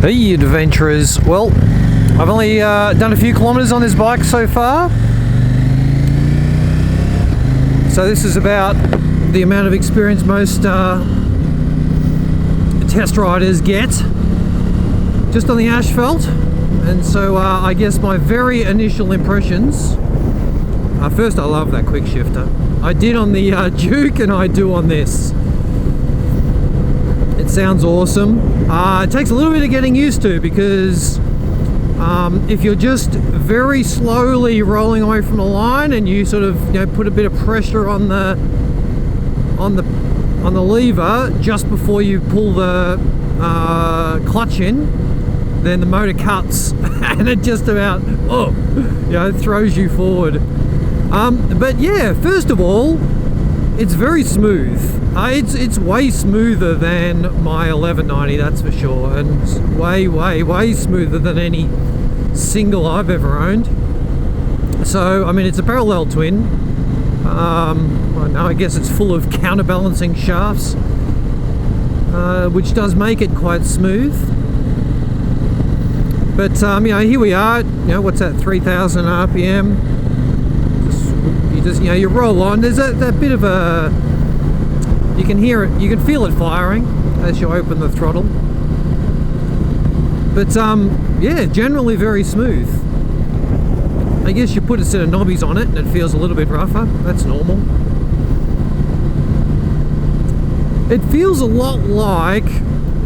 Hey adventurers, well, I've only done a few kilometers on this bike so far, so this is about the amount of experience most test riders get just on the asphalt. And so I guess my very initial impressions, first, I love that quick shifter. I did on the Duke and I do on this. It sounds awesome. It takes a little bit of getting used to, because if you're just very slowly rolling away from the line and you sort of, you know, put a bit of pressure on the lever just before you pull the clutch in, then the motor cuts and it just about throws you forward. But yeah, first of all, it's very smooth. It's way smoother than my 1190, that's for sure, and it's way smoother than any single I've ever owned. So I mean, it's a parallel twin. I guess it's full of counterbalancing shafts, which does make it quite smooth. But here we are. What's that? 3,000 RPM. You roll on. There's that bit of a. You can hear it. You can feel it firing as you open the throttle. But yeah, generally very smooth. I guess you put a set of knobbies on it and it feels a little bit rougher. That's normal. It feels a lot like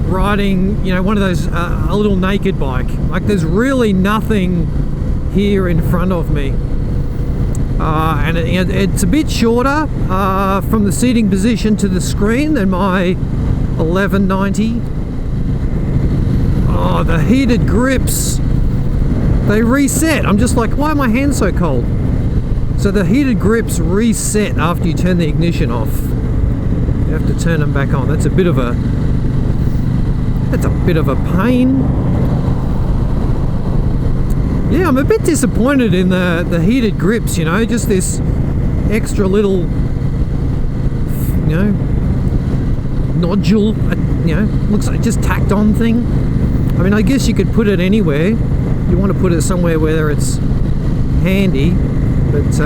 riding, one of those, a little naked bike. Like there's really nothing here in front of me. And it's a bit shorter from the seating position to the screen than my 1190. Oh, the heated grips. They reset. I'm just like, why are my hands so cold? So the heated grips reset after you turn the ignition off. You have to turn them back on. That's a bit of a pain. Yeah, I'm a bit disappointed in the heated grips, just this extra little, nodule, looks like just tacked on thing. I mean, I guess you could put it anywhere. You want to put it somewhere where it's handy, but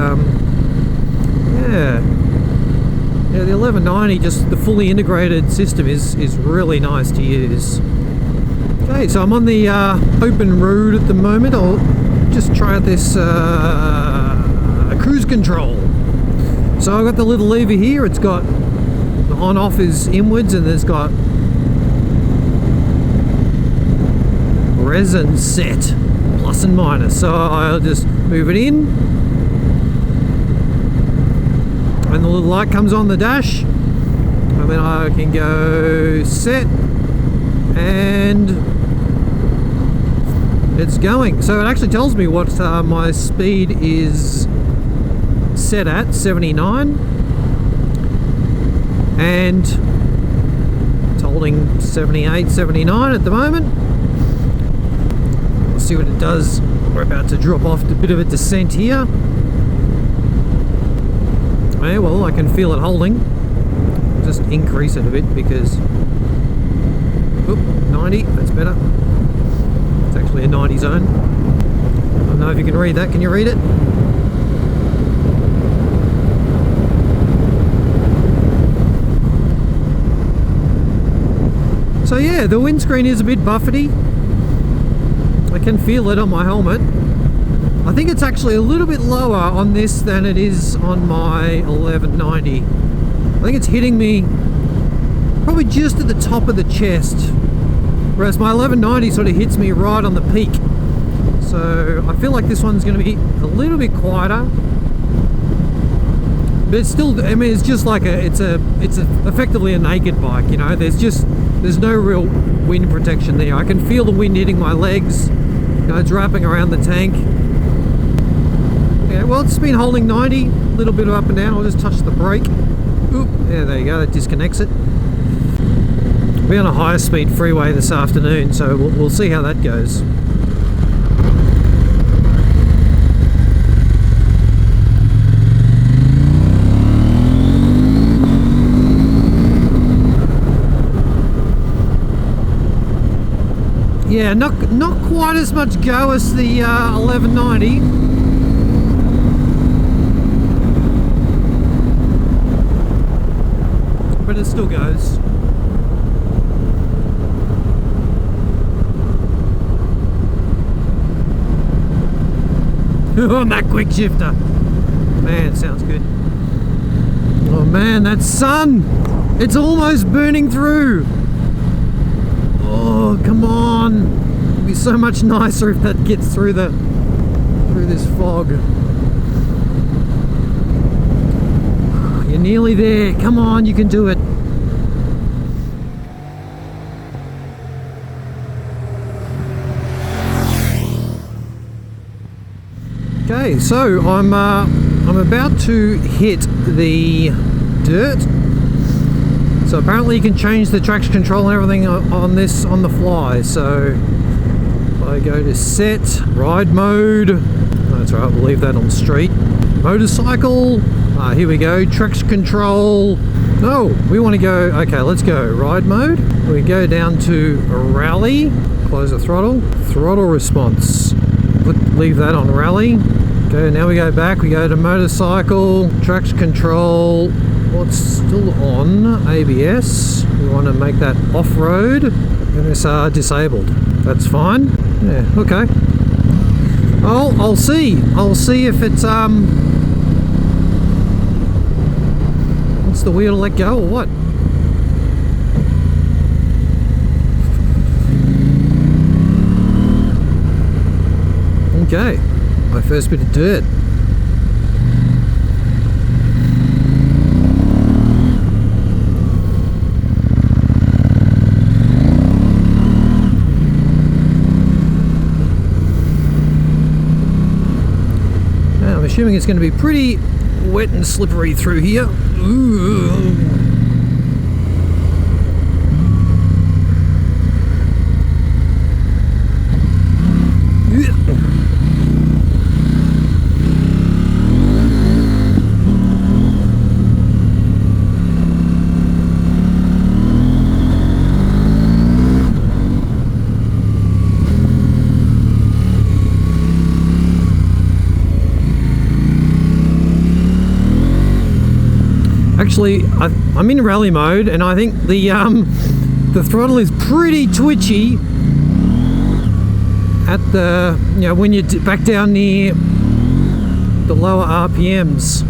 yeah, the 1190, just the fully integrated system is really nice to use. Okay, so I'm on the open road at the moment. I'll just try out this cruise control. So I've got the little lever here. It's got the on-off is inwards, and there's got resin set, plus and minus. So I'll just move it in, and the little light comes on the dash, and then I can go set, and it's going. So it actually tells me what my speed is set at, 79, and it's holding 78, 79 at the moment. We'll see what it does. We're about to drop off a bit of a descent here. Yeah, well, I can feel it holding. Just increase it a bit because 90, that's better. It's actually a 90 zone. I don't know if you can read that. Can you read it? So yeah, the windscreen is a bit buffety. I can feel it on my helmet. I think it's actually a little bit lower on this than it is on my 1190. I think it's hitting me probably just at the top of the chest, whereas my 1190 sort of hits me right on the peak. So I feel like this one's going to be a little bit quieter, but it's still, I mean, it's just like it's effectively a naked bike. There's no real wind protection there. I can feel the wind hitting my legs. It's wrapping around the tank. Yeah, well, it's been holding 90, a little bit of up and down. I'll just touch the brake. Oop, yeah, there you go, that disconnects it. We'll be on a higher speed freeway this afternoon, so we'll see how that goes. Yeah, not quite as much go as the 1190. But it still goes. On that quick shifter. Man, sounds good. Oh man, that sun! It's almost burning through! Oh, come on! It'd be so much nicer if that gets through this fog. You're nearly there. Come on, you can do it. Okay, so I'm about to hit the dirt. So apparently you can change the traction control and everything on this on the fly. So if I go to set, ride mode, that's right, we'll leave that on street. Motorcycle, here we go, traction control. No, we want to go, okay, let's go ride mode. We go down to rally, close the throttle, throttle response. Leave that on rally. Okay, now we go back, we go to motorcycle, traction control, what's still on, ABS. We want to make that off-road, MSR disabled. That's fine. Yeah, okay. I'll see if it's what's the wheel to let go or what? Okay, my first bit of dirt. Now I'm assuming it's going to be pretty wet and slippery through here. Ooh. Actually, I'm in rally mode, and I think the throttle is pretty twitchy at the, you know, when you're back down near the lower RPMs.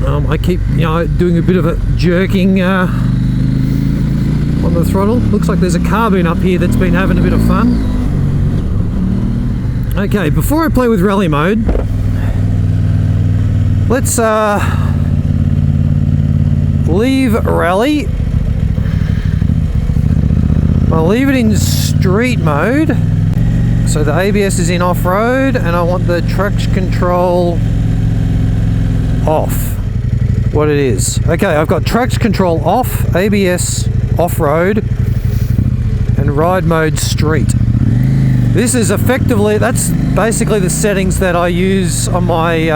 I keep, you know, doing a bit of a jerking on the throttle. Looks like there's a carbine up here that's been having a bit of fun. Okay, before I play with rally mode, let's leave rally. I'll leave it in street mode. So the ABS is in off-road, and I want the traction control off. What it is. Okay, I've got traction control off, ABS off-road, and ride mode street. This is effectively, that's basically the settings that I use on my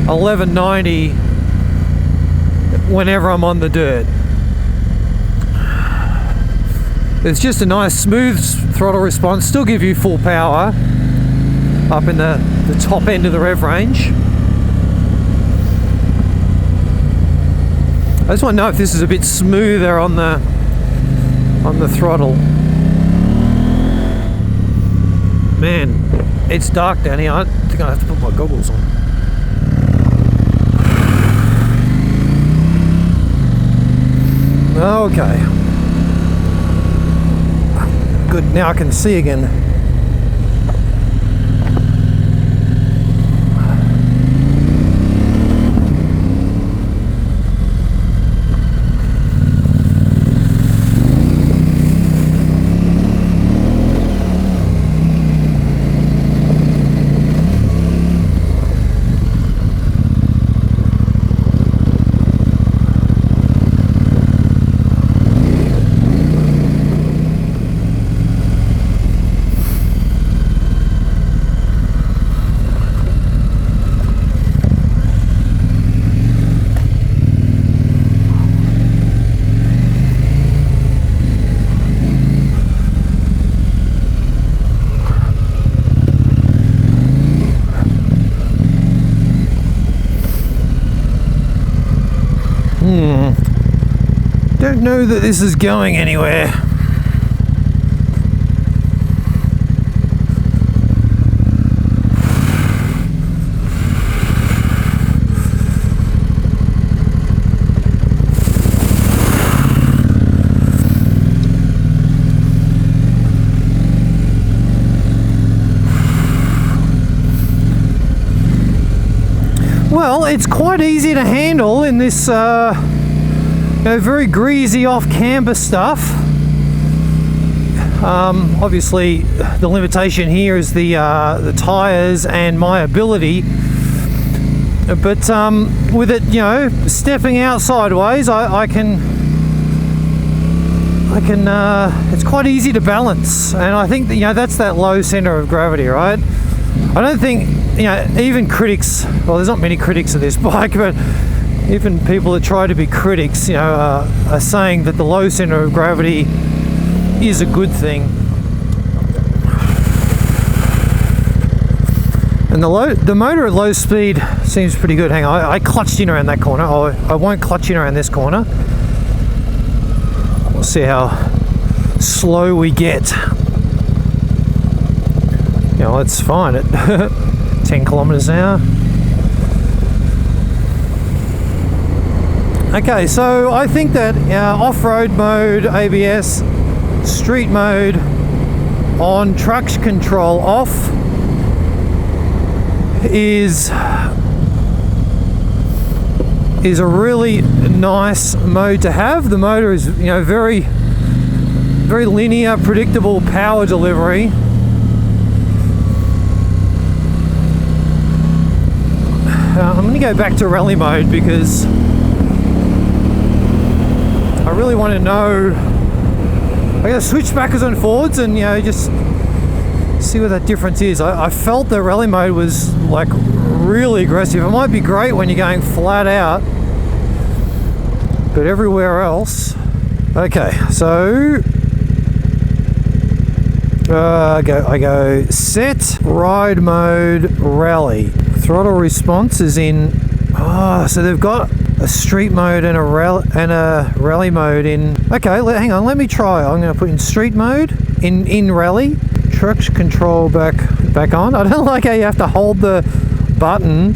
1190 whenever I'm on the dirt. It's just a nice smooth throttle response, still give you full power up in the top end of the rev range. I just want to know if this is a bit smoother on the throttle. Man, it's dark down here. I think I have to put my goggles on. Okay. Good, now I can see again. don't know that this is going anywhere. Well, it's quite easy to handle in this very greasy off-camber stuff. Obviously, the limitation here is the tyres and my ability. But with it, stepping out sideways, I can. It's quite easy to balance, and I think that that's that low centre of gravity, right? I don't think even critics. Well, there's not many critics of this bike, but even people that try to be critics, are saying that the low centre of gravity is a good thing. And the motor at low speed seems pretty good. Hang on, I clutched in around that corner. I won't clutch in around this corner. We'll see how slow we get. It's fine at 10 kilometers an hour. Okay, so I think that off-road mode, ABS, street mode on, traction control off is a really nice mode to have. The motor is very, very linear, predictable power delivery. I'm going to go back to rally mode because I really want to know. I got to switch backwards and forwards and just see what that difference is. I felt the rally mode was like really aggressive. It might be great when you're going flat out, but everywhere else. Okay, so I go set ride mode rally. Throttle response is in. So they've got a street mode and a rally mode in. Okay, hang on. Let me try. I'm going to put in street mode in rally. Traction control back on. I don't like how you have to hold the button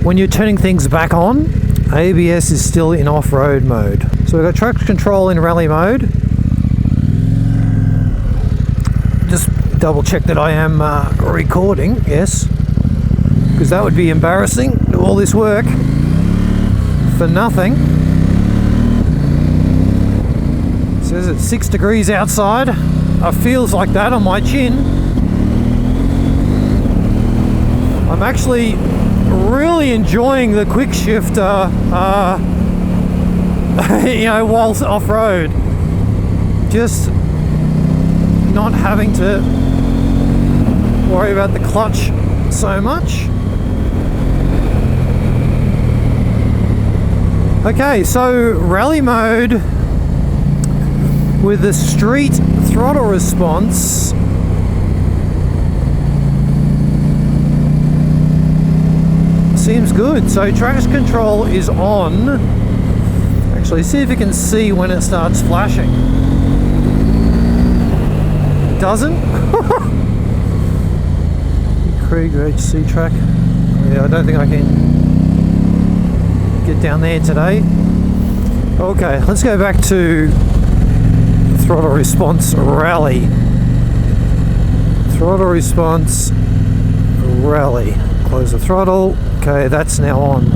when you're turning things back on. ABS is still in off-road mode. So we've got traction control in rally mode. Just double check that I am recording. Yes. Because that would be embarrassing, do all this work for nothing. It says it's 6 degrees outside. It feels like that on my chin. I'm actually really enjoying the quick shifter whilst off-road. Just not having to worry about the clutch so much. Okay, so rally mode with the street throttle response seems good. So traction control is on. Actually, see if you can see when it starts flashing. It doesn't? Krieger HC track. Yeah, I don't think I can get down there today. Okay, let's go back to throttle response rally. Throttle response rally. Close the throttle. Okay, that's now on.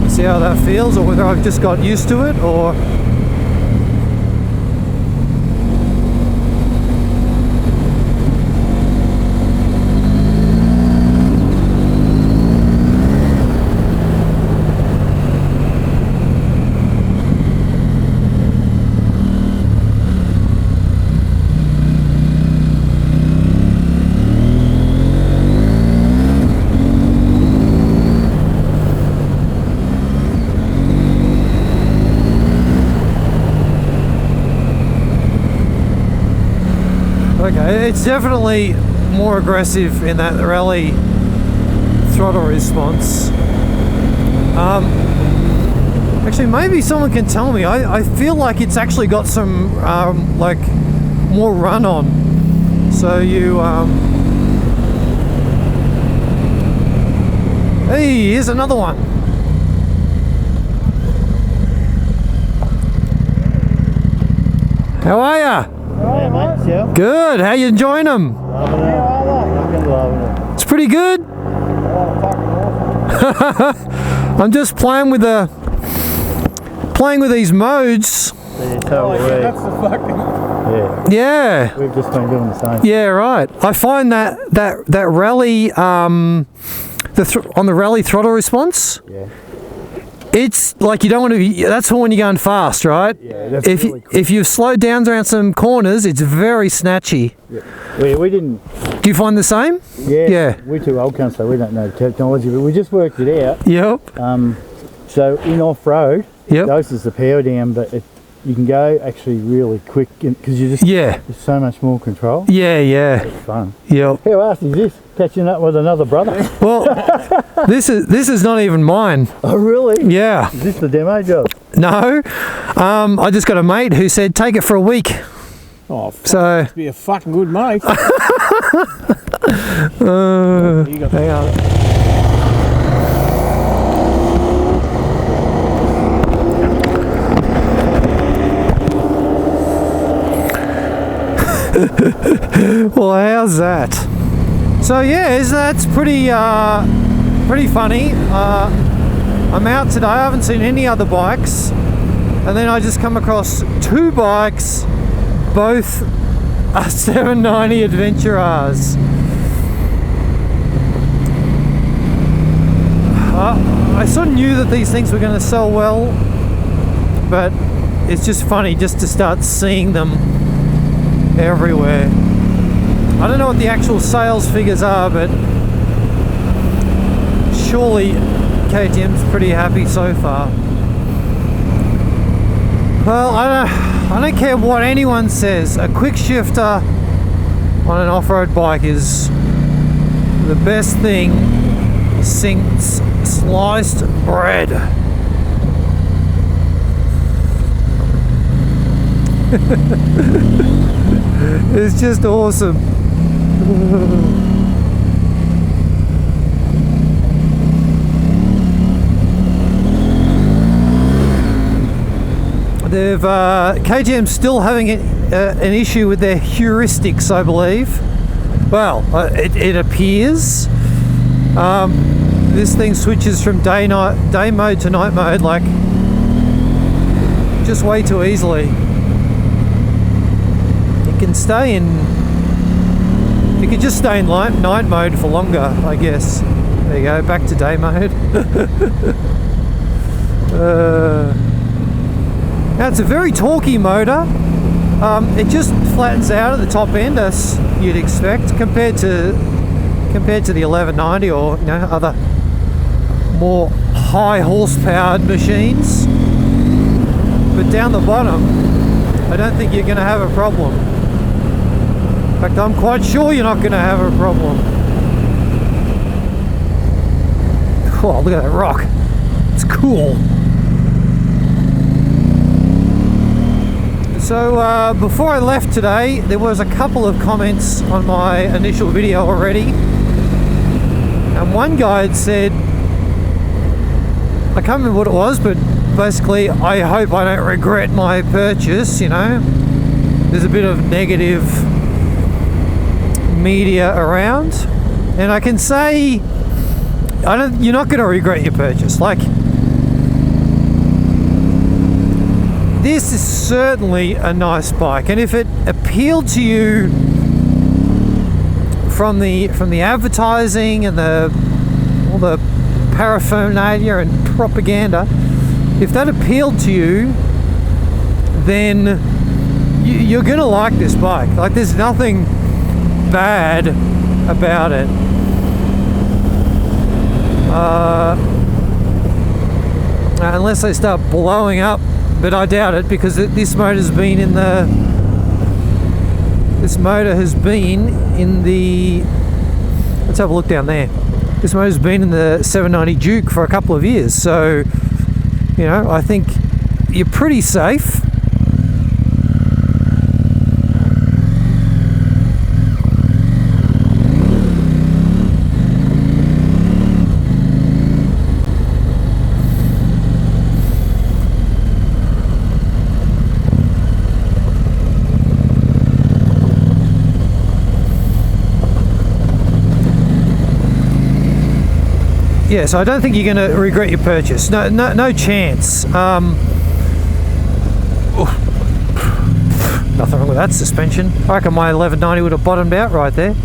See how that feels, or whether I've just got used to it, or okay, it's definitely more aggressive in that rally throttle response. Actually, maybe someone can tell me. I feel like it's actually got some like more run on. So you hey, here's another one. How are ya? Yeah, mate, yourself? Good. How you enjoying them? Loving it. It's pretty good. I'm just playing with these modes. Yeah, that's the fucking... Yeah. We've just been doing the same. Yeah, right. I find that rally on the rally throttle response. Yeah. It's like you don't want to be, that's for when you're going fast, right? Yeah, that's if really if you've slowed down around some corners, it's very snatchy. Yeah. We didn't... Do you find the same? Yeah. We're too old cunts, so we don't know the technology, but we just worked it out. Yep. So in off-road, Yep. doses the power down, but you can go actually really quick because you just... Yeah. There's so much more control. Yeah, yeah. It's fun. Yep. How else is this? Catching up with another brother? Well, this is not even mine. Oh, really? Yeah. Is this the demo job? No. I just got a mate who said take it for a week. Oh, fuck, So must be a fucking good mate. hang on. Well, how's that? So yeah, that's pretty funny. I'm out today. I haven't seen any other bikes, and then I just come across two bikes, both are 790 Adventure R's. I sort of knew that these things were going to sell well, but it's just funny just to start seeing them everywhere. I don't know what the actual sales figures are, but surely KTM's pretty happy so far. Well, I don't care what anyone says. A quick shifter on an off-road bike is the best thing since sliced bread. It's just awesome. They've KTM's still having an issue with their heuristics, I believe. Well, it appears. This thing switches from day mode to night mode like just way too easily. You can just stay in night mode for longer, I guess. There you go, back to day mode. Now it's a very torquey motor. It just flattens out at the top end as you'd expect compared to the 1190 or other more high horsepowered machines. But down the bottom, I don't think you're going to have a problem. In fact, I'm quite sure you're not going to have a problem. Oh, look at that rock. It's cool. So before I left today, there was a couple of comments on my initial video already. And one guy had said, I can't remember what it was, but basically, I hope I don't regret my purchase, There's a bit of negative media around, and I can say you're not going to regret your purchase. Like, this is certainly a nice bike, and if it appealed to you from the advertising and all the paraphernalia and propaganda, if that appealed to you, then you're gonna like this bike. Like, there's nothing bad about it. Unless they start blowing up, but I doubt it, because this motor has been in the let's have a look down there. This motor's been in the 790 Duke for a couple of years, so you know, I think you're pretty safe. Yeah, so I don't think you're going to regret your purchase. No chance. Nothing wrong with that suspension. I reckon my 1190 would have bottomed out right there.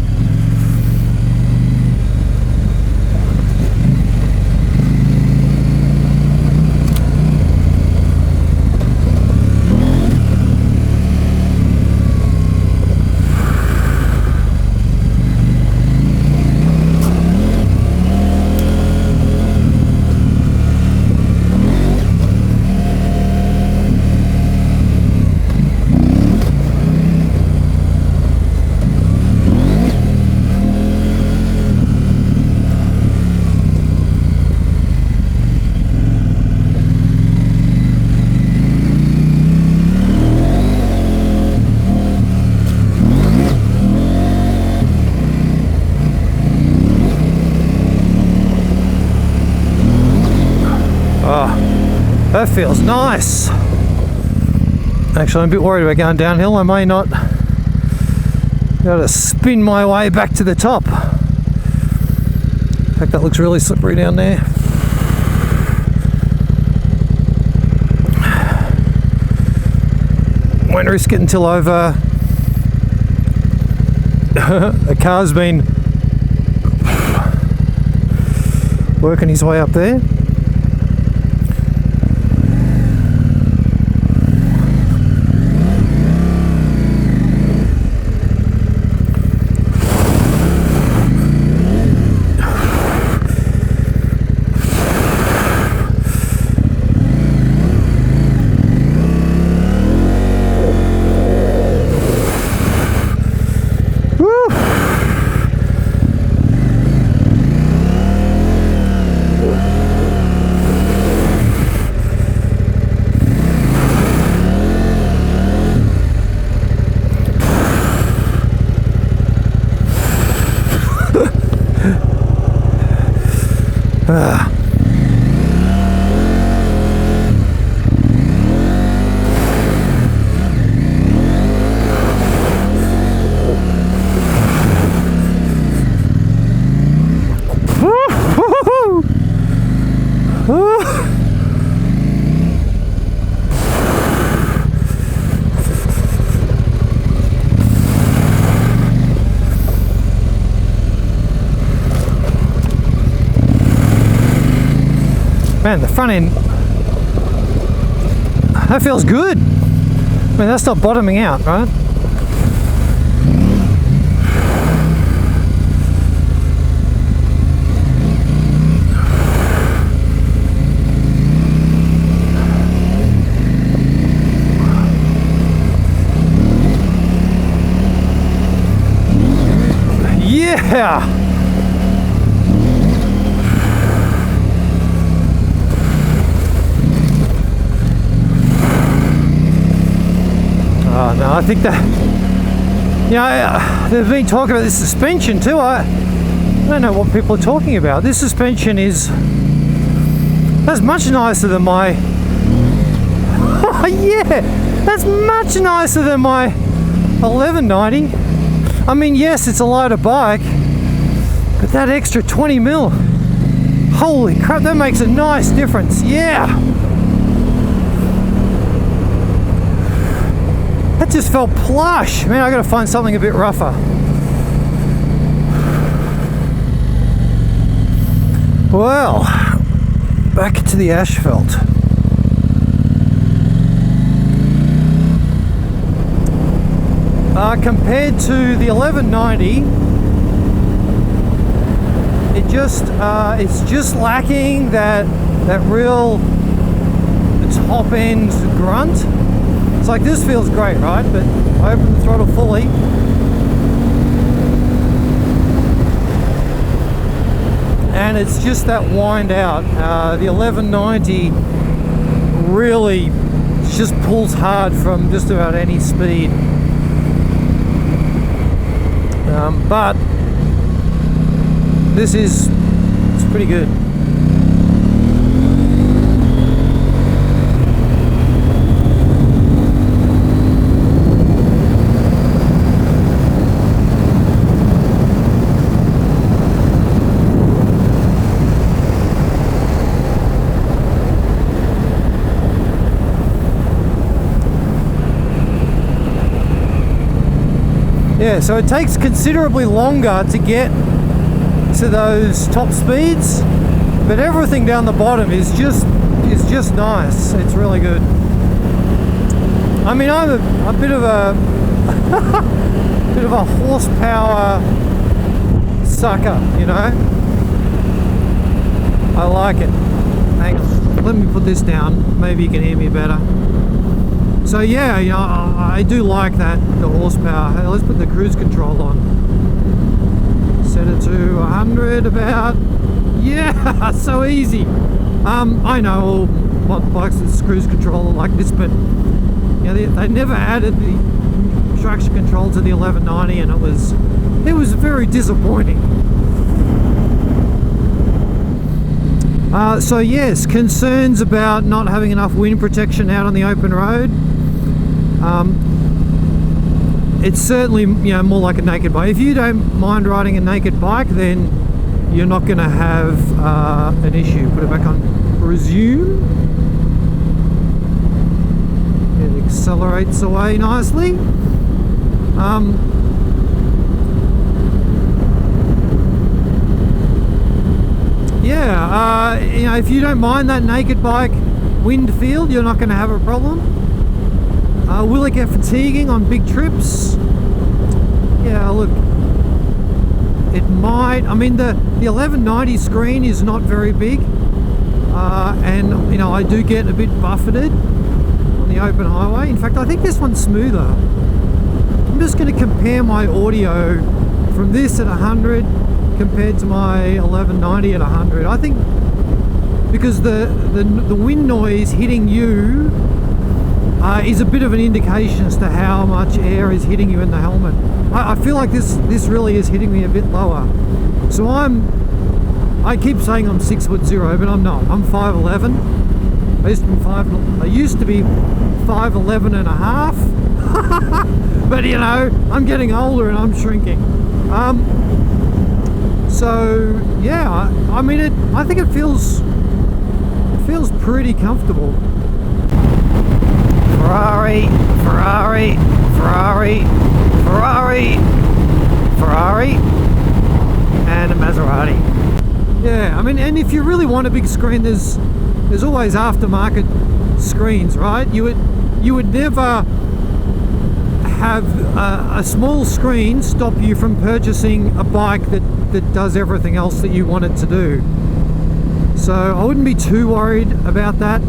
That feels nice. Actually, I'm a bit worried about going downhill. I may not be able to spin my way back to the top. In fact, that looks really slippery down there. Won't risk it until over. The car's been working his way up there. Man, the front end, that feels good. I mean, that's not bottoming out, right? Yeah! Oh, no, I think that, you know, they've been talking about this suspension too. I don't know what people are talking about. This suspension is, that's much nicer than my, oh yeah, that's much nicer than my 1190. I mean, yes, it's a lighter bike, but that extra 20 mil, holy crap, that makes a nice difference. Yeah. That just felt plush. Man, I gotta find something a bit rougher. Well, back to the asphalt. Compared to the 1190, it's just lacking that real top end grunt. It's like, this feels great, right? But I open the throttle fully. and it's just that wind out. The 1190 really just pulls hard from just about any speed. But it's pretty good. Yeah, so it takes considerably longer to get to those top speeds, but everything down the bottom is just nice. It's really good. I mean, I'm a bit of a bit of a horsepower sucker, you know. I like it. Hang on, let me put this down. Maybe you can hear me better. So yeah, you know, I do like that, the horsepower. Hey, let's put the cruise control on. Set it to 100 about. Yeah, so easy. I know all modern bikes with cruise control are like this, but you know, they never added the traction control to the 1190, and it was very disappointing. So yes, concerns about not having enough wind protection out on the open road. It's certainly, you know, more like a naked bike. If you don't mind riding a naked bike, then you're not going to have an issue. Put it back on resume. It accelerates away nicely. Yeah, you know, if you don't mind that naked bike wind field, you're not going to have a problem. Will it get fatiguing on big trips? Yeah, look, it might. I mean, the 1190 screen is not very big, and you know, I do get a bit buffeted on the open highway. In fact, I think this one's smoother. I'm just going to compare my audio from this at 100 compared to my 1190 at 100. I think because the wind noise hitting you is a bit of an indication as to how much air is hitting you in the helmet. I feel like this really is hitting me a bit lower. So I keep saying I'm 6'0", but I'm not. I'm 5'11". I used to be 5'11 and a half. But you know, I'm getting older and I'm shrinking. So yeah, I mean, I think it feels pretty comfortable. Ferrari, Ferrari, Ferrari, Ferrari, Ferrari, and a Maserati. Yeah, I mean, and if you really want a big screen, there's always aftermarket screens, right? You would never have a small screen stop you from purchasing a bike that does everything else that you want it to do. So I wouldn't be too worried about that.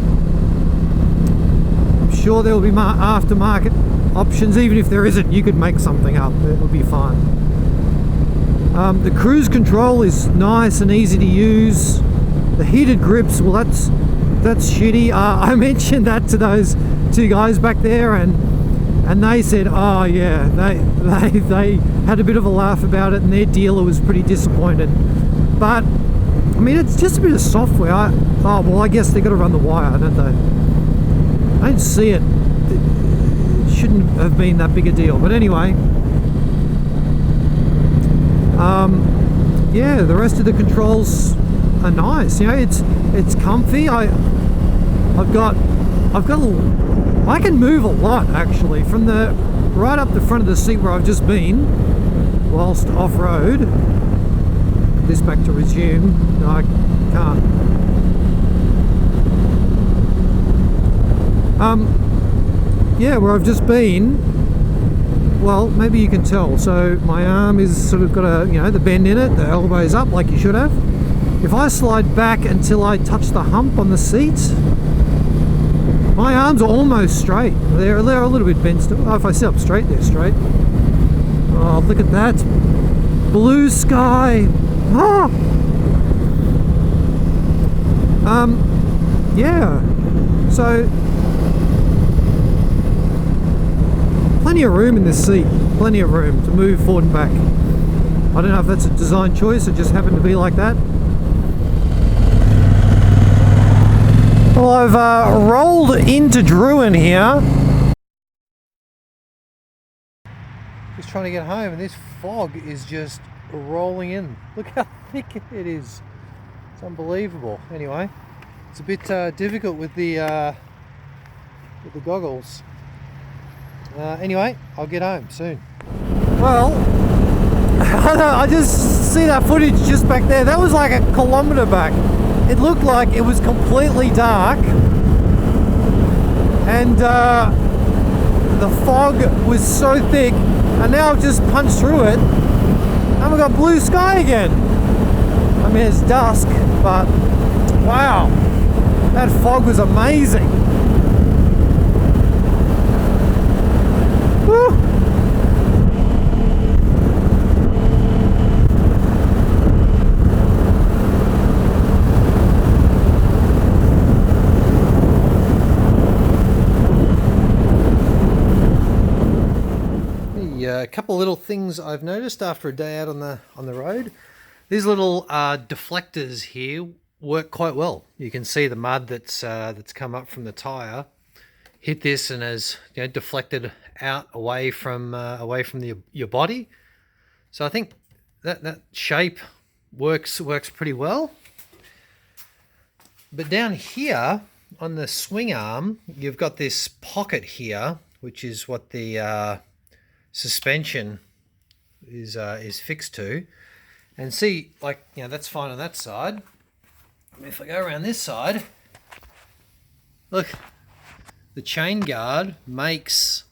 I'm sure there will be aftermarket options. Even if there isn't, you could make something up. It will be fine. The cruise control is nice and easy to use. The heated grips, well, that's shitty. I mentioned that to those two guys back there, and they said, oh yeah, they had a bit of a laugh about it, and their dealer was pretty disappointed. But I mean, it's just a bit of software. Oh well, I guess they got to run the wire, don't they? I don't see it. It shouldn't have been that big a deal. But anyway, yeah, the rest of the controls are nice. You know, it's comfy. I can move a lot actually from the right up the front of the seat where I've just been whilst off-road. This back to resume. No, I can't. Yeah, where I've just been, well, maybe you can tell. So my arm is sort of got the bend in it, the elbow's up like you should have. If I slide back until I touch the hump on the seat, my arms are almost straight. They're a little bit bent still. Oh, if I sit up straight, they're straight. Oh, look at that. Blue sky. Oh, Yeah, so plenty of room in this seat, plenty of room to move forward and back. I don't know if that's a design choice, it just happened to be like that. Well, I've rolled into Druin here. Just trying to get home, and this fog is just rolling in. Look how thick it is. It's unbelievable. Anyway, it's a bit difficult with the goggles. Anyway, I'll get home soon. Well, I just see that footage just back there. That was like a kilometre back. It looked like it was completely dark, and the fog was so thick, and now I've just punched through it and we've got blue sky again. I mean, it's dusk, but wow, that fog was amazing. Woo. A couple of little things I've noticed after a day out on the road. These little deflectors here work quite well. You can see the mud that's come up from the tire hit this and has, you know, deflected out away from your body. So I think that shape works pretty well. But down here on the swing arm, you've got this pocket here, which is what the suspension is fixed to. And see, like, you know, that's fine on that side. I mean, if I go around this side, look, the chain guard makes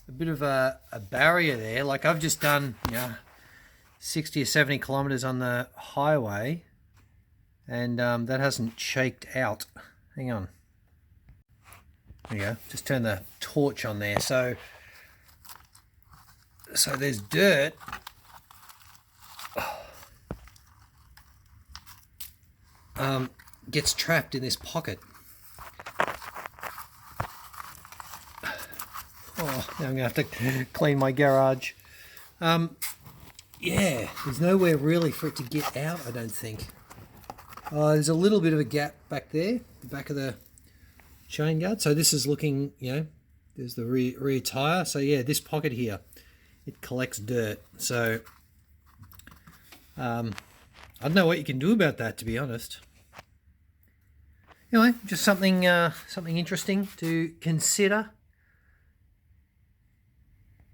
a bit of a barrier there. Like, I've just done, you know, 60 or 70 kilometers on the highway, and that hasn't shaked out. Hang on. There you go. Just turn the torch on there. So there's dirt. Gets trapped in this pocket. Oh, now I'm gonna have to clean my garage. Yeah, there's nowhere really for it to get out, I don't think. There's a little bit of a gap back there, the back of the chain guard. So this is looking, you know, there's the rear tire. So yeah, this pocket here, it collects dirt. So I don't know what you can do about that, to be honest. Anyway, just something interesting to consider.